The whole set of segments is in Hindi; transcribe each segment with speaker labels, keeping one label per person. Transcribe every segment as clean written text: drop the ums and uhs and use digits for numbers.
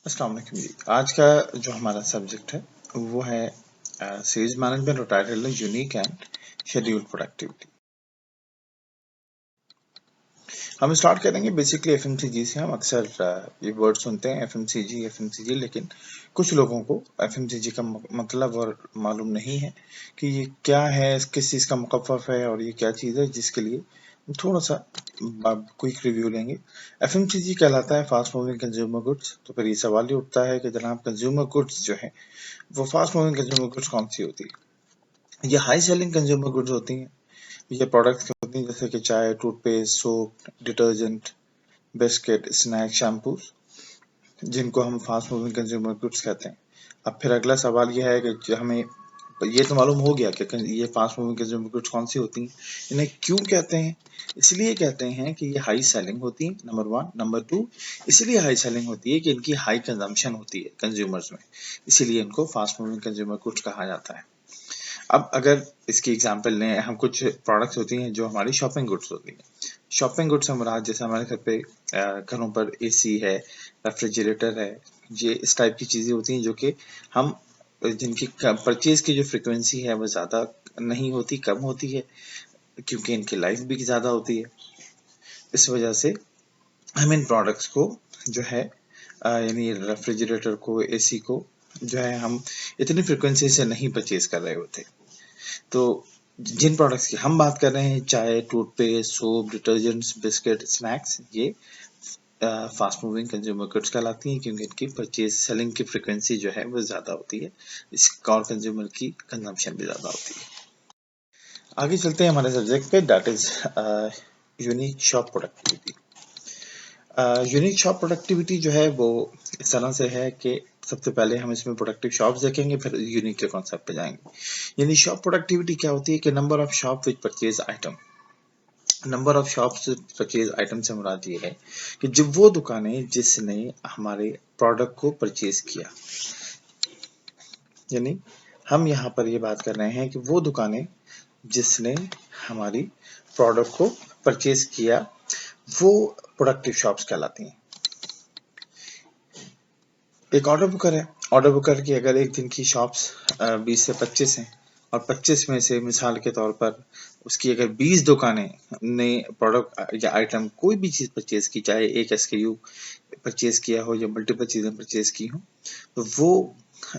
Speaker 1: अस्सलाम वालेकुम जी। आज का जो हमारा सब्जेक्ट है वो है सेल्स मैनेजमेंट और टाइटल है यूनिक एंड शेड्यूल प्रोडक्टिविटी। हम स्टार्ट करेंगे बेसिकली एफएमसीजी से। हम अक्सर ये वर्ड सुनते हैं एफएमसीजी, लेकिन कुछ लोगों को एफएमसीजी का मतलब और मालूम नहीं है कि ये क्या है, किस चीज़ का मुकफ़फ़ है और ये क्या चीज़ है, जिसके लिए थोड़ा सा क्विक रिव्यू लेंगे। एफएमसीजी कहलाता है फास्ट मूविंग कंज्यूमर गुड्स। तो फिर ये सवाल ही उठता है कि जनाब कंज्यूमर गुड्स जो है वो फास्ट मूविंग कंज्यूमर गुड्स कौन सी होती है? ये हाई सेलिंग कंज्यूमर गुड्स होती हैं। ये प्रोडक्ट्स होती हैं जैसे कि चाय, toothpaste, soap, detergent, biscuit, snack, shampoo, जिनको हम फास्ट मूविंग कंज्यूमर गुड्स कहते हैं। अब फिर अगला सवाल यह है कि हमें ये तो मालूम हो गया कि ये फास्ट मूविंग कंज्यूमर गुड्स कौन सी होती हैं, इन्हें क्यों कहते हैं। इसलिए कहते हैं कि ये हाई सेलिंग होती है, नंबर वन। नंबर टू, इसलिए हाई सेलिंग होती है कि इनकी हाई कंजम्पशन होती है कंज्यूमर्स में, इसीलिए इनको फास्ट मूविंग कंज्यूमर गुड्स कहा जाता है। अब अगर इसकी एग्जांपल लें, हम कुछ प्रोडक्ट्स होती हैं जो हमारी शॉपिंग गुड्स होती हैं। शॉपिंग गुड्स से मुराद जैसे हमारे घर पे घरों पर एसी है, रेफ्रिजरेटर है, ये इस टाइप की चीज़ें होती हैं जो कि हम जिनकी परचेज की जो फ्रिक्वेंसी है वो ज़्यादा नहीं होती, कम होती है, क्योंकि इनकी लाइफ भी ज़्यादा होती है। इस वजह से हम इन प्रोडक्ट्स को जो है यानी रेफ्रिजरेटर को, एसी को जो है हम इतनी फ्रिक्वेंसी से नहीं परचेज कर रहे होते। तो जिन प्रोडक्ट्स की हम बात कर रहे हैं, चाय, toothpaste, soap, detergents, biscuit, snacks, ये फास्ट मूविंग कंज्यूमर गुड्स कहलाती हैं क्योंकि इनकी परचेज सेलिंग की फ्रिक्वेंसी जो है वो ज़्यादा होती है, इसका और कंज्यूमर की कंजम्पशन भी ज़्यादा होती है। आगे चलते हैं हमारे सब्जेक्ट पे, that is unique shop productivity. Unique shop productivity जो है वो इस तरह से है कि सबसे पहले हम इसमें प्रोडक्टिव शॉप्स देखेंगे, फिर यूनिक के कॉन्सेप्ट पे जाएंगे। यानी शॉप प्रोडक्टिविटी क्या होती है कि number of shop which purchase item. Number of shops purchase item से मुराद ये है कि जो वो दुकानें जिसने हमारे प्रोडक्ट को परचेज किया, यानी हम यहाँ पर ये बात कर रहे हैं कि वो दुकानें जिसने हमारी प्रोडक्ट को परचेज किया वो प्रोडक्टिव शॉप्स कहलाती हैं। एक ऑर्डर बुकर है, ऑर्डर बुकर की अगर एक दिन की शॉप्स 20 से 25 हैं और 25 में से मिसाल के तौर पर उसकी अगर 20 दुकानें ने प्रोडक्ट या आइटम कोई भी चीज़ परचेज की, चाहे एक SKU परचेज किया हो या मल्टीपल चीज़ें परचेज की हो, तो वो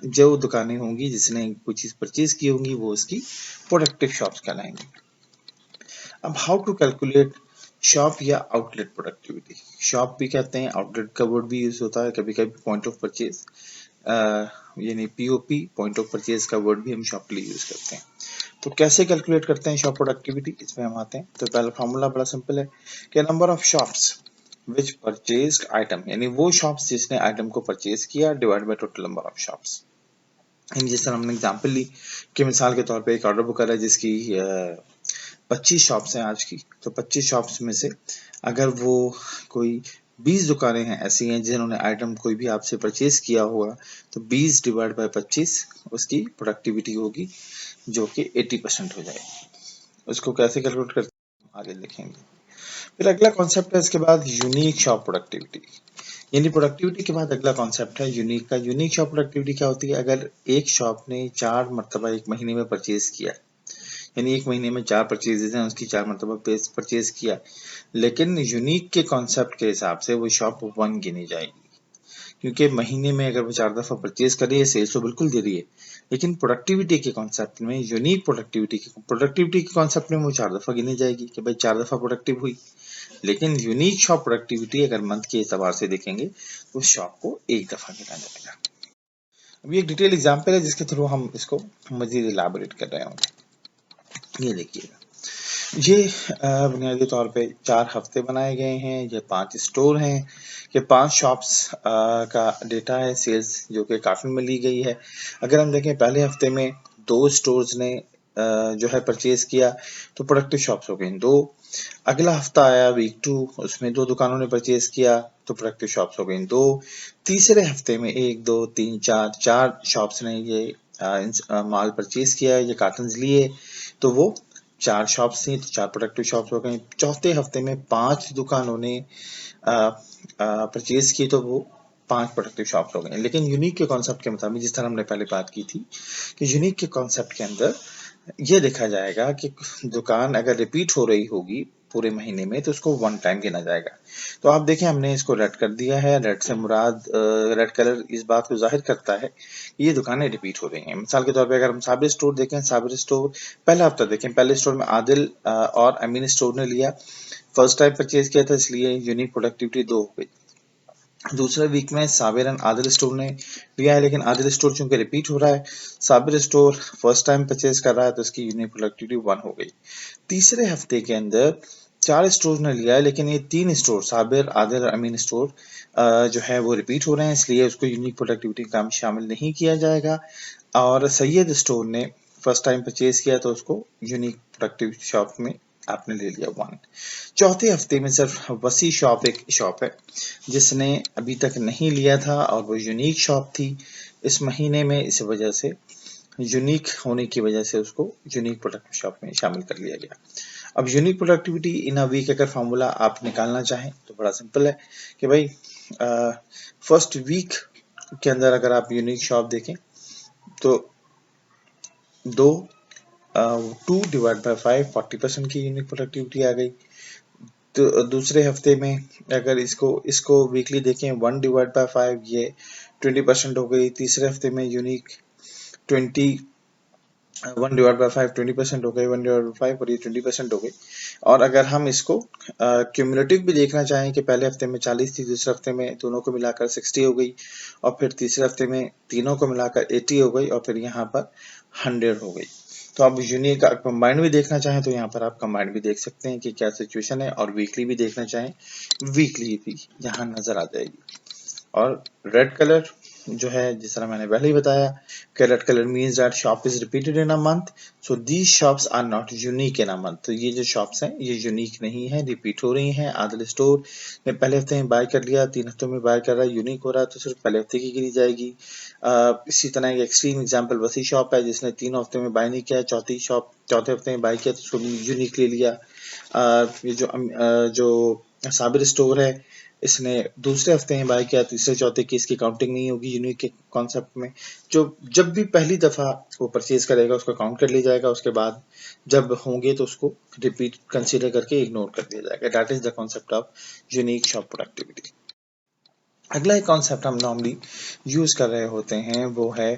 Speaker 1: जो दुकानें होंगी जिसने कोई चीज़ परचेज की होंगी वो उसकी प्रोडक्टिव शॉप्स कहलाएंगी। अब हाउ टू कैलकुलेट शॉप या आउटलेट प्रोडक्टिविटी। शॉप भी कहते हैं, आउटलेट का वर्ड भी यूज होता है कभी कभी, पॉइंट ऑफ परचेज यानी POP, पॉइंट ऑफ परचेज का वर्ड भी हम शॉप के लिए यूज करते हैं। तो कैसे कैलकुलेट करते हैं शॉप प्रोडक्टिविटी, इसमें हम आते हैं। तो पहला फॉर्मूला बड़ा सिंपल है कि number of shops which purchased item, यानी वो शॉप्स जिसने आइटम को परचेज किया, divide by total number of shops. जिस तरह हमने एग्जांपल ली कि मिसाल के तौर पे एक ऑर्डर बुक है जिसकी 25 शॉप्स हैं आज की, तो 25 शॉप्स में से अगर वो कोई 20 दुकानें हैं ऐसी हैं जिन्होंने आइटम कोई भी आपसे परचेज किया होगा, तो 20 डिवाइड बाय 25 उसकी प्रोडक्टिविटी होगी जो कि 80% हो जाएगी। उसको कैसे कैलकुलेट करते हैं आगे देखेंगे। फिर अगला कॉन्सेप्ट है इसके बाद यूनिक शॉप प्रोडक्टिविटी। यानी प्रोडक्टिविटी के बाद अगला कॉन्सेप्ट है यूनिक का। यूनिक शॉप प्रोडक्टिविटी क्या होती है? अगर एक शॉप ने 4 मरतबा एक महीने में परचेज किया, यानी एक महीने में 4 परचेजेज हैं, उसकी 4 मरतबा परचेज किया, लेकिन यूनिक के कॉन्सेप्ट के हिसाब से वो शॉप 1 गिनी जाएगी, क्योंकि महीने में अगर वो 4 दफा परचेज कर रही है, सेल्स तो बिल्कुल दे रही है, लेकिन प्रोडक्टिविटी के कॉन्सेप्ट में, यूनिक प्रोडक्टिविटी के कॉन्सेप्ट में वो 4 दफा गिनी जाएगी कि भाई 4 दफा प्रोडक्टिव हुई। लेकिन यूनिक शॉप प्रोडक्टिविटी अगर मंथ के एतबार से देखेंगे तो शॉप को एक दफा गिना जाएगा। अभी एक डिटेल एग्जांपल है जिसके थ्रू हम इसको मजीद इलाबोरेट कर रहे होंगे। ये देखिएगा, ये बुनियादी तौर पे 4 हफ्ते बनाए गए हैं, ये 5 स्टोर हैं, ये 5 शॉप्स का डेटा है सेल्स जो कि कार्टून में ली गई है। अगर हम देखें पहले हफ्ते में 2 स्टोर्स ने जो है परचेज किया तो प्रोडक्टिव शॉप्स हो गई 2। अगला हफ्ता आया वीक 2, उसमें 2 दुकानों ने परचेज किया तो प्रोडक्टिव शॉप्स हो गई 2। तीसरे हफ्ते में 1 2 3 4 शॉप्स ने ये माल परचेज किया, ये कार्टन लिए, तो वो 4 शॉप्स थी तो 4 प्रोडक्टिव शॉप्स हो गई। चौथे हफ्ते में 5 दुकानों ने परचेज की तो वो 5 प्रोडक्टिव शॉप्स हो गए। लेकिन यूनिक के कॉन्सेप्ट के मुताबिक, जिस तरह हमने पहले बात की थी, कि यूनिक के कॉन्सेप्ट के अंदर ये देखा जाएगा कि दुकान अगर रिपीट हो रही होगी पूरे महीने में तो उसको वन टाइम गिना जाएगा। तो आप देखें हमने इसको रेड कर दिया है। रेड से मुराद रेड कलर इस बात को जाहिर करता है कि ये दुकानें रिपीट हो रही हैं। मिसाल के तौर पे अगर हम साबिर स्टोर देखें, साबिर स्टोर पहला हफ्ता देखें, पहले स्टोर में आदिल और अमीन स्टोर ने लिया, फर्स्ट टाइम परचेज किया था, इसलिए यूनिक प्रोडक्टिविटी 2 हो गई। दूसरे वीक में साबिर एंड आदिल स्टोर ने लिया है, लेकिन आदिल स्टोर चूंकि रिपीट हो रहा है, Sabir store first time purchase कर रहा है, तो इसकी यूनिक प्रोडक्टिविटी 1 हो गई। तीसरे हफ्ते के अंदर 4 स्टोर ने लिया है, लेकिन ये 3 स्टोर साबिर, आदिल और अमीन स्टोर जो है वो रिपीट हो रहे हैं, इसलिए उसको यूनिक प्रोडक्टिविटी का शामिल नहीं किया जाएगा। और सैयद स्टोर ने फर्स्ट टाइम परचेज किया तो उसको यूनिक प्रोडक्टिव शॉप में आपने ले लिया 1। चौथे हफ्ते में सिर्फ वसी शॉप एक शॉप है जिसने अभी तक नहीं लिया था और वो यूनिक शॉप थी इस महीने में, इस वजह से यूनिक होने की वजह से उसको यूनिक प्रोडक्टिव शॉप में शामिल कर लिया गया। अब unique productivity in a week अगर फार्मूला आप निकालना चाहें तो बड़ा सिंपल है कि भाई फर्स्ट वीक के अंदर अगर आप यूनिक शॉप देखें तो 2 डिवाइड बाय 5 40% की यूनिक प्रोडक्टिविटी आ गई। तो दूसरे हफ्ते में अगर इसको वीकली देखें 1 डिवाइड बाय 5 ये 20% हो गई। तीसरे हफ्ते में यूनिक 1 डिवाइड बाय 5 20% हो गई, 1 डिवाइड बाय 5 और ये 20% हो गई। और अगर हम इसको क्यूमुलेटिव भी देखना चाहें कि पहले हफ्ते में 40 थी, दूसरे हफ्ते में दोनों को मिलाकर 60 हो गई, और फिर तीसरे हफ्ते में तीनों को मिलाकर 80 हो गई, और फिर यहाँ पर 100 हो गई। तो आप यूनिक कंबाइंड भी देखना चाहें तो यहाँ पर आप कंबाइंड भी देख सकते हैं कि क्या सिचुएशन है, और वीकली भी देखना चाहें वीकली भी यहाँ नजर आ जाएगी। और रेड कलर जो है, जिस तरह मैंने पहले ही बताया कि red colour means that shop is repeated in a month, so these shops are not unique in a month. तो ये जो शॉप्स हैं ये यूनिक नहीं है, रिपीट हो रही हैं। आदिल स्टोर ने पहले हफ्ते में बाय कर लिया, 3 हफ्तों में बाय कर रहा है, यूनिक हो रहा है, तो सिर्फ पहले हफ्ते की गिनी जाएगी। इसी तरह एक एक्सट्रीम एग्जांपल वसी शॉप है जिसने 3 हफ्ते में बाय नहीं किया, चौथे हफ्ते में बाय किया तो उसको यूनिक ले लिया। ये जो साबिर स्टोर है इसने दूसरे हफ्ते में बाय किया, तीसरे चौथे की इसकी काउंटिंग नहीं होगी यूनिक के कॉन्सेप्ट में। जो जब भी पहली दफा वो परचेज करेगा उसको काउंट कर लिया जाएगा, उसके बाद जब होंगे तो उसको रिपीट कंसीडर करके इग्नोर कर दिया जाएगा। That is the concept of unique shop productivity. अगला एक कॉन्सेप्ट हम नॉर्मली यूज कर रहे होते हैं वो है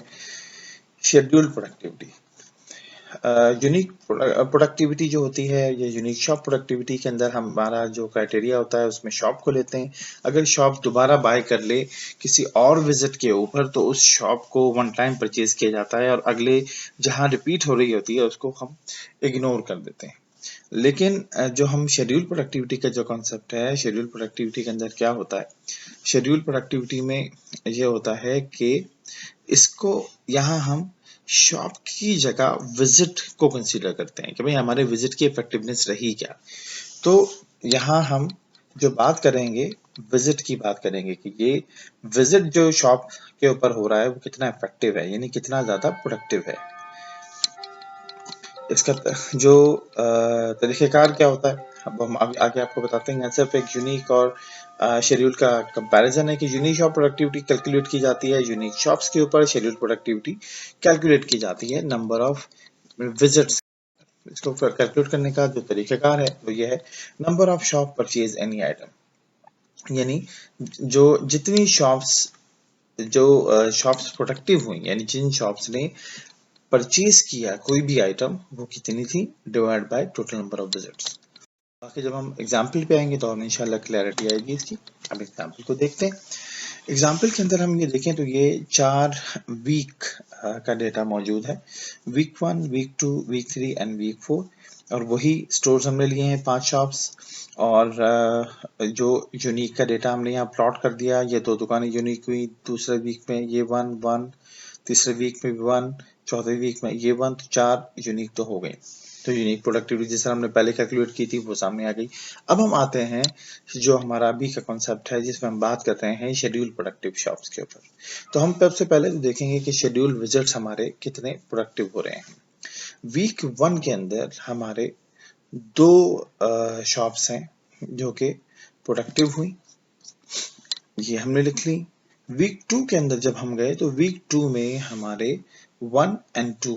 Speaker 1: शेड्यूल्ड प्रोडक्टिविटी। यूनिक प्रोडक्टिविटी जो होती है, ये यूनिक शॉप प्रोडक्टिविटी के अंदर हमारा जो क्राइटेरिया होता है उसमें शॉप को लेते हैं। अगर शॉप दोबारा बाय कर ले किसी और विजिट के ऊपर तो उस शॉप को वन टाइम परचेज किया जाता है, और अगले जहां रिपीट हो रही होती है उसको हम इग्नोर कर देते हैं। लेकिन जो हम शेड्यूल प्रोडक्टिविटी का जो कॉन्सेप्ट है, शेड्यूल प्रोडक्टिविटी के अंदर क्या होता है, शेड्यूल प्रोडक्टिविटी में ये होता है कि इसको यहाँ हम शॉप की जगह विजिट को कंसीडर करते हैं कि भाई हमारे विजिट की इफेक्टिवनेस रही क्या। तो यहाँ हम जो बात करेंगे विजिट की बात करेंगे कि ये विजिट जो शॉप के ऊपर हो रहा है वो कितना इफेक्टिव है, यानी कितना ज्यादा प्रोडक्टिव है। इसका जो तरीक़ेकार क्या होता है अब हम आगे आपको बताते हैं। सिर्फ एक यूनिक और शेड्यूल का कंपैरिजन है कि यूनिक शॉप प्रोडक्टिविटी कैलकुलेट की जाती है यूनिक शॉप्स के ऊपर, शेड्यूल प्रोडक्टिविटी कैलकुलेट की जाती है नंबर ऑफ विजिट्स। इसको कैलकुलेट करने का जो तरीक़ेकार है वो ये है, number of shop purchase any item, यानी जो जितनी शॉप्स प्रोडक्टिव हुई, यानी जिन शॉप्स ने परचेज किया कोई भी आइटम वो कितनी थी, divide by total number of visits. बाकी जब हम एग्जाम्पल पे आएंगे तो हमें इंशाल्लाह क्लैरिटी आएगी इसकी। अब एग्जाम्पल को देखते हैं। एग्जाम्पल के अंदर हम ये देखें तो ये 4 वीक का डेटा मौजूद है, week 1, week 2, week 3 and week 4, और वही स्टोर्स हमने लिए हैं 5 शॉप्स, और जो यूनिक का डेटा हमने यहाँ प्लॉट कर दिया। ये 2 दुकानें यूनिक हुई, दूसरे वीक में ये 1, तीसरे वीक में 1, चौथे वीक में ये 1, तो 4 यूनिक तो हो गए। तो यूनिक प्रोडक्टिविटी जिस तरह हमने पहले कैलकुलेट की थी वो सामने आ गई। अब हम आते हैं जो हमारा अभी का कॉन्सेप्ट है जिसमें हम बात कर रहे हैं शेड्यूल प्रोडक्टिव शॉप्स के ऊपर। तो हम सबसे पहले तो देखेंगे कि शेड्यूल विजिट्स हमारे कितने प्रोडक्टिव हो रहे हैं। वीक 1 के अंदर हमारे 2 शॉप्स हैं जो कि प्रोडक्टिव हुई, ये हमने लिख ली। वीक 2 के अंदर जब हम गए तो वीक 2 में हमारे 1 एंड 2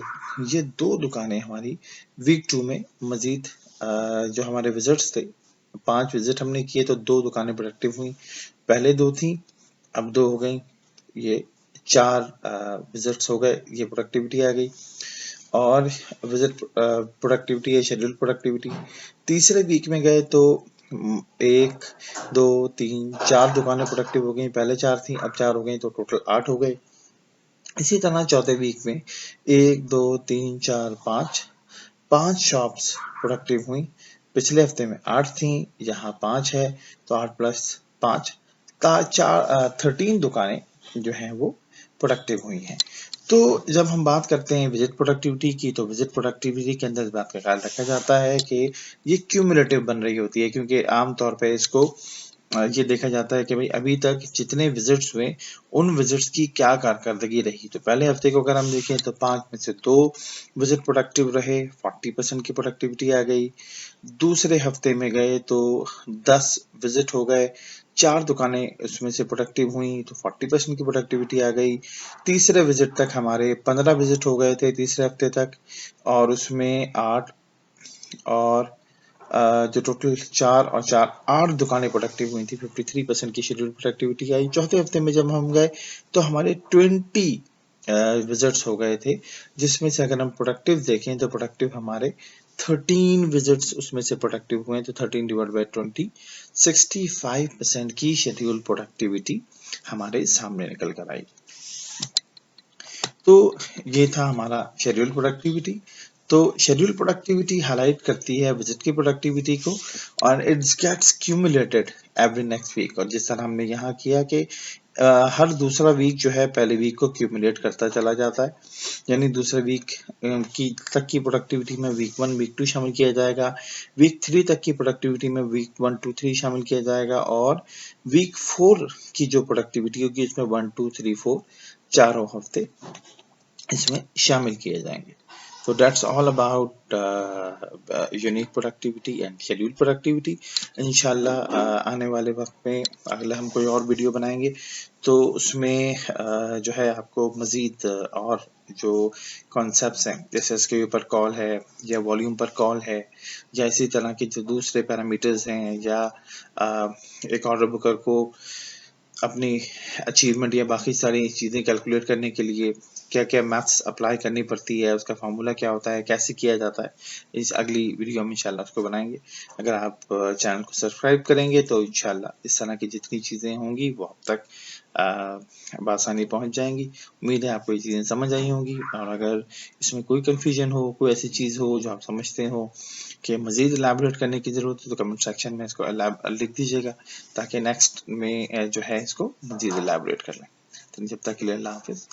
Speaker 1: ये 2 दुकानें हमारी वीक 2 में मजीद जो हमारे विजिट्स थे 5 विजिट हमने किए तो 2 दुकानें प्रोडक्टिव हुई। पहले 2 थी, अब 2 हो गई, ये 4 विजिट्स हो गए, ये प्रोडक्टिविटी आ गई। और विजिट प्रोडक्टिविटी है शेड्यूल प्रोडक्टिविटी। तीसरे वीक में गए तो 1 2 3 4 दुकानें प्रोडक्टिव हो गई, पहले 4 थी अब 4 हो गई तो टोटल 8 हो गए। इसी तरह चौथे वीक में 1 2 3 4 5 शॉप्स प्रोडक्टिव हुई। पिछले हफ्ते में 8 थी, यहाँ 5 है तो 8 प्लस 5 का 13 दुकानें जो हैं वो प्रोडक्टिव हुई हैं। तो जब हम बात करते हैं विजिट प्रोडक्टिविटी की तो विजिट प्रोडक्टिविटी के अंदर इस बात का ख्याल रखा जाता है कि ये क्यूमुलेटिव बन रही होती है, क्योंकि आमतौर पे इसको ये देखा जाता है कि भाई अभी तक जितने विजिट्स हुए उन विजिट्स की क्या कारकर्दगी रही। तो पहले हफ्ते को अगर हम देखें तो 5 में से 2 विजिट प्रोडक्टिव रहे, 40% की प्रोडक्टिविटी आ गई। दूसरे हफ्ते में गए तो 10 विजिट हो गए, 4 दुकानें उसमें से प्रोडक्टिव हुई तो 40% की प्रोडक्टिविटी आ गई। तीसरे विजिट तक हमारे 15 विजिट हो गए थे तीसरे हफ्ते तक, और उसमें 8 और जो टोटल 4 और 4 8 दुकानें प्रोडक्टिव हुई थी, 53% की शेड्यूल प्रोडक्टिविटी आई। चौथे हफ्ते में जब हम गए तो हमारे 20 विजिट्स हो गए थे, जिसमें से अगर हम प्रोडक्टिव देखें तो प्रोडक्टिव हमारे 13 विजिट्स उसमें से प्रोडक्टिव हुए, तो 13 डिवाइड बाय 20 65% की शेड्यूल प्रोडक्टिविटी हमारे सामने निकल कर आई। तो ये था हमारा शेड्यूल प्रोडक्टिविटी। तो शेड्यूल प्रोडक्टिविटी हाईलाइट करती है विजिट की प्रोडक्टिविटी को, और it's gets cumulated every next week. और जिस तरह हमने यहाँ किया कि हर दूसरा वीक जो है पहले वीक को क्यूमुलेट करता चला जाता है, यानी दूसरे वीक की तक की प्रोडक्टिविटी में वीक 1 वीक 2 शामिल किया जाएगा, वीक 3 तक की प्रोडक्टिविटी में वीक 1 2 3 शामिल किया जाएगा, और वीक 4 की जो प्रोडक्टिविटी होगी इसमें 1 2 3 4 चारों हफ्ते इसमें शामिल किए जाएंगे। So that's all about unique productivity and schedule productivity. इंशाल्लाह आने वाले वक्त में अगला हम कोई और वीडियो बनाएंगे तो उसमें जो है आपको मज़ीद और जो कॉन्सेप्ट्स हैं, जैसे इसके ऊपर कॉल है या वॉल्यूम पर कॉल है या इसी तरह के जो दूसरे पैरामीटर्स हैं, या एक ऑर्डर बुकर को अपनी अचीवमेंट या बाकी सारी चीज़ें कैलकुलेट करने के लिए क्या क्या मैथ्स अप्लाई करनी पड़ती है, उसका फार्मूला क्या होता है, कैसे किया जाता है, इस अगली वीडियो में इंशाल्लाह उसको बनाएंगे। अगर आप चैनल को सब्सक्राइब करेंगे तो इंशाल्लाह इस तरह की जितनी चीज़ें होंगी वो आप तक बआसानी पहुंच जाएंगी। उम्मीद है आपको ये चीज़ें समझ आई होंगी, और अगर इसमें कोई कन्फ्यूजन हो, कोई ऐसी चीज़ हो जो आप समझते हो कि मज़ीद एलैबोरेट करने की ज़रूरत है तो कमेंट सेक्शन में इसको लिख दीजिएगा, ताकि नेक्स्ट में जो है इसको मज़ीद एलैबोरेट कर लें। तो जब तक के लिए अल्लाह हाफिज़।